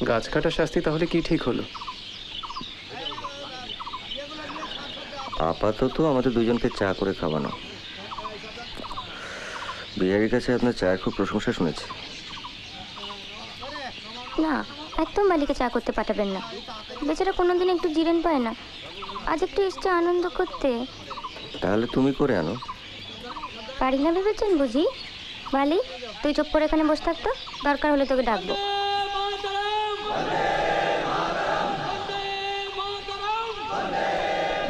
গাছ কাটার শাস্তি তাহলে কি ঠিক হলো? আপাতত আমাদের দুজনকে চা করে খাওয়ানো। বিহারির কাছে আপনার চায়ের খুব প্রশংসা শুনেছি। না, একদম মালিকে চা করতে পাঠাবেন না। বেচারা কোনোদিন একটু জিরেন পায় না, আজ একটু এসছে আনন্দ করতে। তাহলে তুমি করে আনো। পারি না ভেবেছেন বুঝি? মালি, তুই চুপ করে এখানে বসে থাকতো, দরকার হলে তোকে ডাকবো।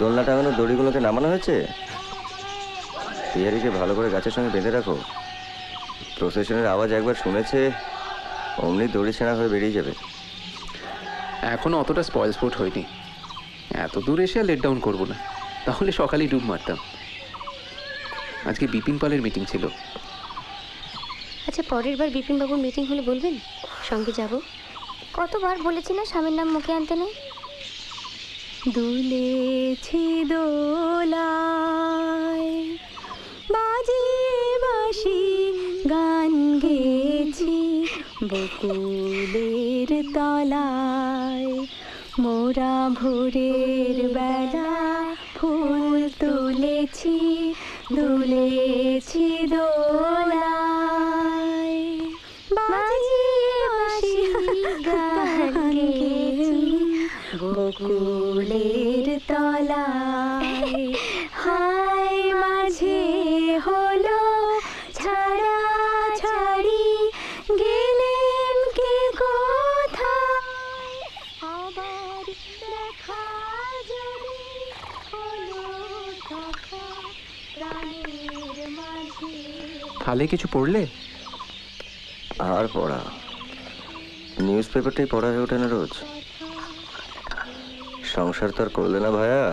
দোলনা টাঙানোর দড়িগুলোকে নামানো হয়েছে। বিহারিকে ভালো করে গাছের সঙ্গে বেঁধে রাখো। প্রসেশনের আওয়াজ একবার শুনেছে, অমনি দড়ি ছেঁড়া হয়ে বেরিয়ে যাবে। এখনো অতটা স্পয়েল স্পোর্ট হয়নি। এত দূর এসে আর লেট ডাউন করবো না, তাহলে সকালেই ডুব মারতাম। আজকে বিপিন পালের মিটিং ছিল। আচ্ছা, পরের বার বিপিনবাবুর মিটিং হলে বলবেন, সঙ্গে যাব। কতবার বলেছি না স্বামীর নাম মুখে আনতে নেই। দুলেছি দোলায়, বাজিয়ে বাঁশি গান গেছি, বকুলের তলায় মোরা ভোরের বেলা ফুল তুলেছি, দুলেছি দোলায়, বাজিয়ে বাঁশি গান গেছি, বকুলের তলায়। হায় মাঝে হলো ছাড়া ছাড়ি, গেলেন কে কোথায়, আবার দেখা যাবে হলো কথা প্রাণের মাঝে। কালে কিছু পড়লে? আর পড়া, নিউজ পেপারটাই পড়া হয়ে ওঠে না রোজ। সংসার তো আর করলে না ভাইয়া।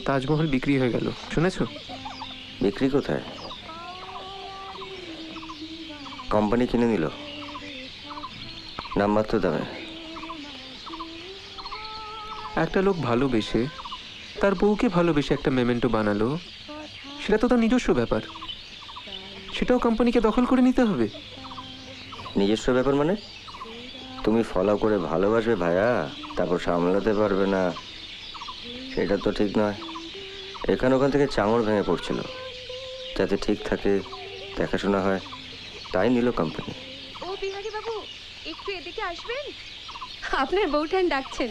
তাজমহল বিক্রি হয়ে গেল, শুনেছো? বিক্রি কোথায়? কোম্পানি কিনে নিল নামমাত্র দামে। একটা লোক ভালোবেসে তার বউকে ভালোবেসে একটা মেমেন্টো বানালো, সেটা তো তার নিজস্ব ব্যাপার। সেটাও কোম্পানিকে দখল করে নিতে হবে। নিজস্ব ব্যাপার মানে? তুমি ফলো করে ভালোবাসবে ভাইয়া, তারপর সামলাতে পারবে না, সেটা তো ঠিক নয়। এখান ওখান থেকে চাঙড় ভেঙে পড়ছিল, যাতে ঠিক থাকে, দেখাশোনা হয়, তাই নিল কোম্পানি। ও বিহারি বাবু, একটু এদিকে আসবেন, আপনার বউঠান ডাকছেন।